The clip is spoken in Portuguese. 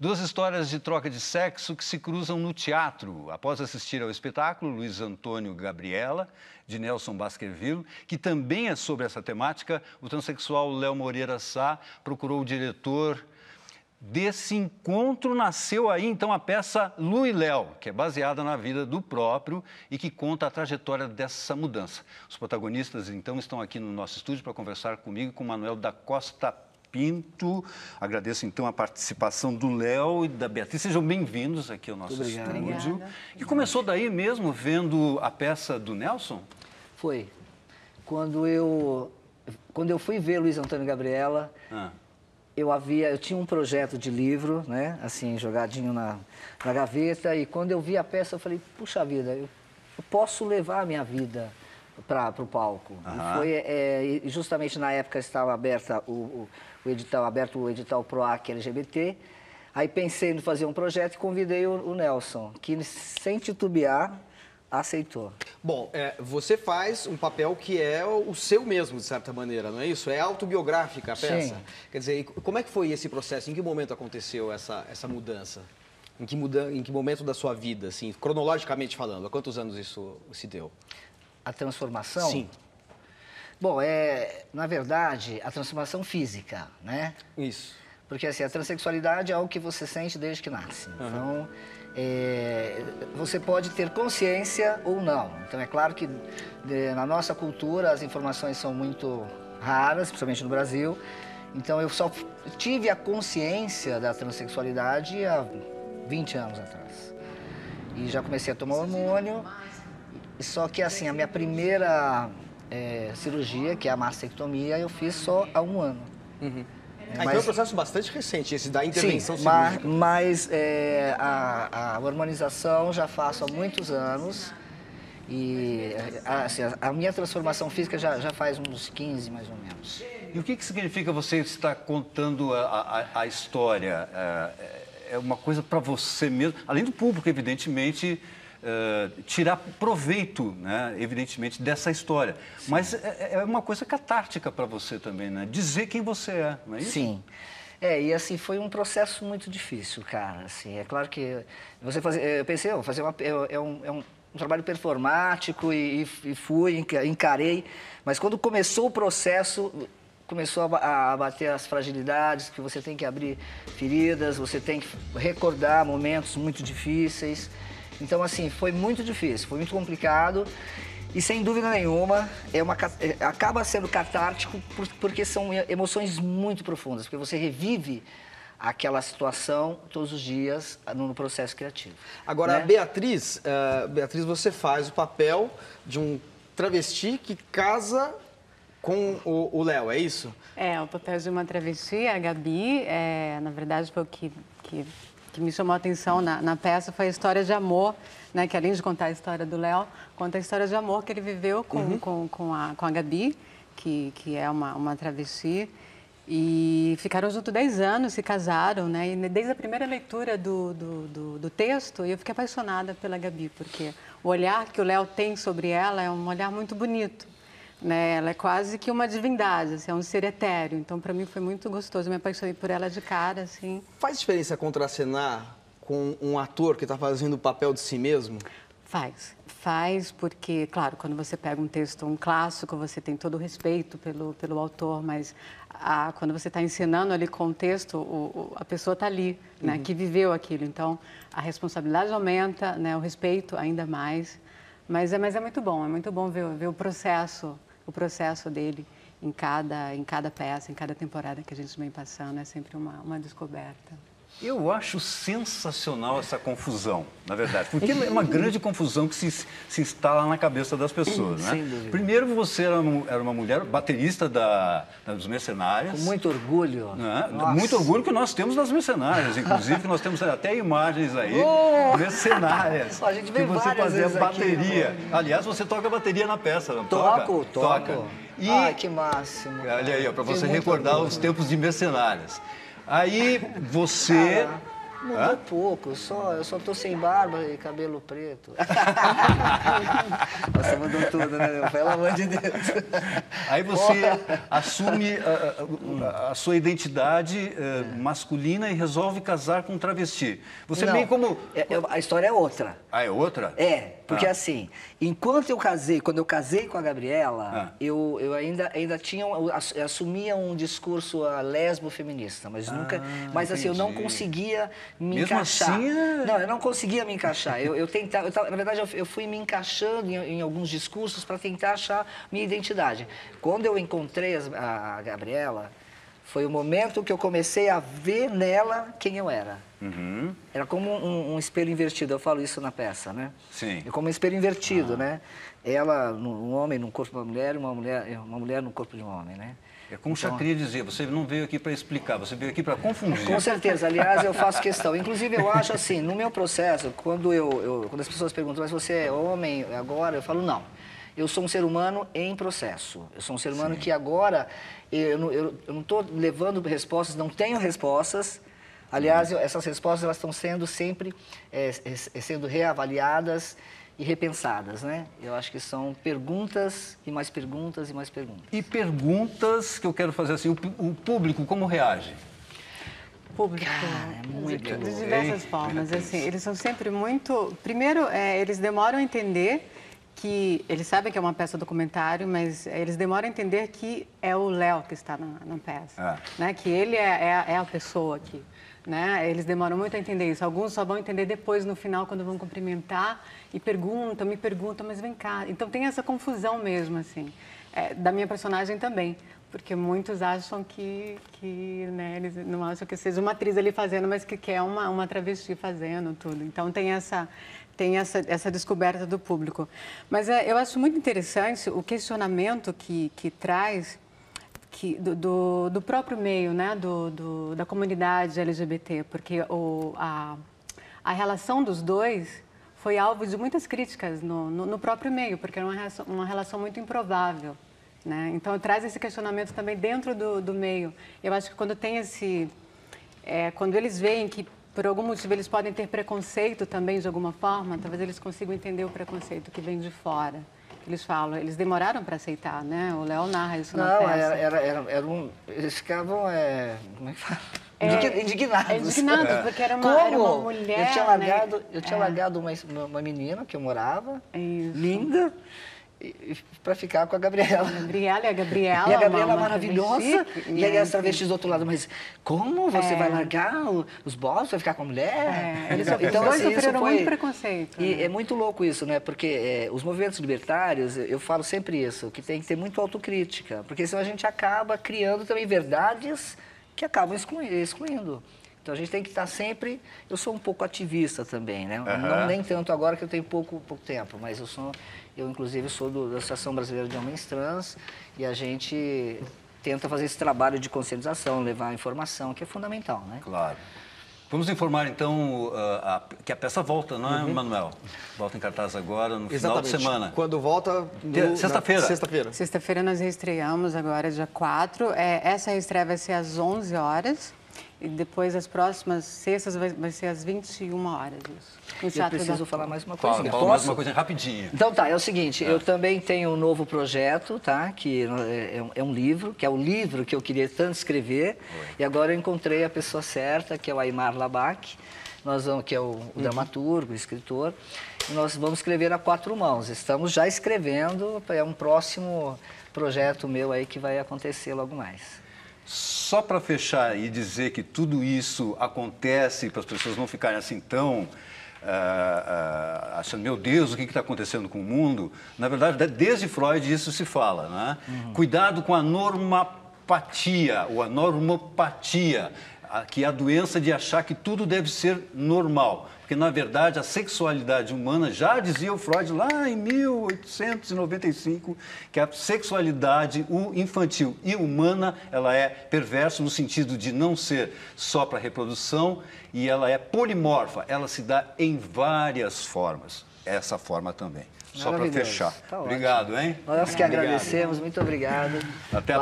Duas histórias de troca de sexo que se cruzam no teatro. Após assistir ao espetáculo, Luiz Antônio Gabriela, de Nelson Baskerville, que também é sobre essa temática, o transexual Léo Moreira Sá procurou o diretor. Desse encontro nasceu aí, então, a peça Lu e Léo, que é baseada na vida do próprio e que conta a trajetória dessa mudança. Os protagonistas, então, estão aqui no nosso estúdio para conversar comigo e com o Manuel da Costa Pinto. Agradeço, então, a participação do Léo e da Beatriz. Sejam bem-vindos aqui ao nosso estúdio. Obrigada. E começou daí mesmo, vendo a peça do Nelson? Foi. Quando eu fui ver Luiz Antônio Gabriela... Eu tinha um projeto de livro, né, assim, jogadinho na gaveta, e quando eu vi a peça, eu falei, puxa vida, eu posso levar a minha vida para o palco. E foi justamente na época estava aberto o edital PROAC LGBT, aí pensei em fazer um projeto e convidei o Nelson, que sem titubear, aceitou. Bom, você faz um papel que é o seu mesmo, de certa maneira, não é isso? É autobiográfica a peça? Sim. Quer dizer, como é que foi esse processo? Em que momento aconteceu essa mudança? Em que momento da sua vida, assim, cronologicamente falando? Há quantos anos isso se deu? A transformação? Sim. Bom, na verdade, a transformação física, né? Isso. Porque, assim, a transexualidade é algo que você sente desde que nasce. Então, você pode ter consciência ou não. Então, é claro que na nossa cultura as informações são muito raras, principalmente no Brasil. Então, eu só tive a consciência da transexualidade há 20 anos atrás. E já comecei a tomar hormônio. Só que, assim, a minha primeira cirurgia, que é a mastectomia, eu fiz só há 1 ano. Então é um processo bastante recente, esse da intervenção cirúrgica. Mas a hormonização já faço há muitos anos e assim, a minha transformação física já faz uns 15, mais ou menos. E o que significa você estar contando a história? É uma coisa para você mesmo, além do público, evidentemente, tirar proveito, né, evidentemente, dessa história. Sim. Mas é uma coisa catártica para você também, né? Dizer quem você é, não é isso? Sim. E assim, foi um processo muito difícil, cara. Assim, é claro que eu pensei, vou fazer um trabalho performático e fui, encarei. Mas quando começou o processo, começou a bater as fragilidades, que você tem que abrir feridas, você tem que recordar momentos muito difíceis. Então, assim, foi muito difícil, foi muito complicado e, sem dúvida nenhuma, acaba sendo catártico porque são emoções muito profundas, porque você revive aquela situação todos os dias no processo criativo. Agora, né? Beatriz, você faz o papel de um travesti que casa com o Léo, é isso? O papel de uma travesti, a Gabi, na verdade, foi o que me chamou a atenção na peça foi a história de amor, né? Que além de contar a história do Léo, conta a história de amor que ele viveu com a Gabi, que é uma travesti. E ficaram juntos 10 anos, se casaram, né? E desde a primeira leitura do texto, eu fiquei apaixonada pela Gabi, porque o olhar que o Léo tem sobre ela é um olhar muito bonito. Né? Ela é quase que uma divindade, assim, é um ser etéreo. Então, para mim, foi muito gostoso. Eu me apaixonei por ela de cara, assim. Faz diferença contracenar com um ator que está fazendo o papel de si mesmo? Faz, porque, claro, quando você pega um texto, um clássico, você tem todo o respeito pelo autor, mas quando você está ensinando ali com o texto, a pessoa está ali, né? Que viveu aquilo. Então, a responsabilidade aumenta, né? O respeito ainda mais. Mas é muito bom ver o processo dele em cada peça, em cada temporada que a gente vem passando. É sempre uma descoberta. Eu acho sensacional essa confusão, na verdade, porque é uma grande confusão que se instala na cabeça das pessoas, né? Sem dúvida. Primeiro, você era uma mulher baterista dos Mercenários. Com muito orgulho. Né? Muito orgulho que nós temos das Mercenárias, inclusive, que nós temos até imagens aí, Mercenárias, a gente vê que você fazia bateria. Aqui, aliás, você toca bateria na peça, não toco? Toca. E, ai, que máximo. Olha aí, para você recordar os tempos de Mercenárias. Aí você Mudou pouco, eu só tô sem barba e cabelo preto. Nossa, mudou tudo, né, meu? Pelo amor de Deus. Aí você assume a sua identidade masculina e resolve casar com um travesti. Você Não, meio como... a história é outra. Ah, é outra? Porque assim, quando eu casei com a Gabriela, eu ainda tinha, eu assumia um discurso lesbo-feminista, mas nunca, mas assim, eu não conseguia me Mesmo encaixar. assim, Não, eu não conseguia me encaixar. Eu tentava, na verdade, eu fui me encaixando em alguns discursos para tentar achar minha identidade. Quando eu encontrei a Gabriela, foi o momento que eu comecei a ver nela quem eu era. Uhum. Era como um espelho invertido, eu falo isso na peça, né? Sim. É como um espelho invertido, né? Ela, um homem no corpo de uma mulher, uma mulher no corpo de um homem, né? É como o Chacria dizia, você não veio aqui para explicar, você veio aqui para confundir. Com certeza, aliás, eu faço questão. Inclusive, eu acho assim, no meu processo, quando as pessoas perguntam, mas você é homem agora? Eu falo, não. Eu sou um ser humano em processo. Eu sou um ser humano que agora, eu não estou levando respostas, não tenho respostas. Aliás, essas respostas elas estão sendo sempre sendo reavaliadas e repensadas, né? Eu acho que são perguntas e mais perguntas e mais perguntas. E perguntas que eu quero fazer assim, o público como reage? Público, Cara, é muito de louco. diversas formas, assim, eles são sempre muito... Primeiro, eles demoram a entender que... Eles sabem que é uma peça documentário, mas eles demoram a entender que é o Léo que está na peça, né? Que ele é a pessoa aqui, né? Eles demoram muito a entender isso. Alguns só vão entender depois, no final, quando vão cumprimentar e me perguntam, mas vem cá. Então tem essa confusão mesmo, assim, da minha personagem também. Porque muitos acham que né, eles não acham que seja uma atriz ali fazendo, mas que é uma travesti fazendo tudo. Então tem essa descoberta do público. Mas eu acho muito interessante o questionamento que traz do próprio meio, né, da comunidade LGBT, porque a relação dos dois foi alvo de muitas críticas no próprio meio, porque era uma relação muito improvável. Né? Então, traz esse questionamento também dentro do meio. Eu acho que quando tem quando eles veem que, por algum motivo, eles podem ter preconceito também, de alguma forma, talvez eles consigam entender o preconceito que vem de fora. Eles falam, eles demoraram para aceitar, né? O Léo narra isso na peça. Eles ficavam, como é que fala? Indignados. Indignados, porque era uma mulher, eu tinha largado uma menina que eu morava, linda, para ficar com a Gabriela. E a Gabriela é maravilhosa. E aí as travestis do outro lado, mas como você vai largar os bosses, vai ficar com a mulher? Então, assim, sofreram muito preconceito. E é muito louco isso, né? Porque os movimentos libertários, eu falo sempre isso, que tem que ter muito autocrítica, porque senão a gente acaba criando também verdades que acabam excluindo. Então a gente tem que estar sempre... Eu sou um pouco ativista também, né? Não nem tanto agora que eu tenho pouco tempo, mas eu inclusive sou da Associação Brasileira de Homens Trans e a gente tenta fazer esse trabalho de conscientização, levar a informação, que é fundamental, né? Claro. Vamos informar, então, que a peça volta, não é, Manuel? Volta em cartaz agora, no final de semana. Quando volta... Sexta-feira. Sexta-feira. Sexta-feira nós reestreamos agora, dia 4. Essa reestreia vai ser às 11 horas. E depois, as próximas sextas, vai ser às 21 horas. Isso. Eu preciso falar mais uma coisa. Fala mais uma coisa rapidinho. Então tá, é o seguinte, eu também tenho um novo projeto, tá? Que é um livro, que é o livro que eu queria tanto escrever. E agora eu encontrei a pessoa certa, que é o Aimar Labach, que é o dramaturgo, o escritor. E nós vamos escrever a 4 mãos. Estamos já escrevendo, é um próximo projeto meu aí que vai acontecer logo mais. Só para fechar e dizer que tudo isso acontece para as pessoas não ficarem assim tão achando, meu Deus, o que está acontecendo com o mundo? Na verdade, desde Freud isso se fala, né? Cuidado com a normopatia, ou a normopatia, que é a doença de achar que tudo deve ser normal. Porque, na verdade, a sexualidade humana, já dizia o Freud lá em 1895, que a sexualidade infantil e humana, ela é perversa no sentido de não ser só para reprodução e ela é polimorfa, ela se dá em várias formas. Essa forma também. Só para fechar. Tá obrigado, hein? Nós que agradecemos, muito obrigado. Até a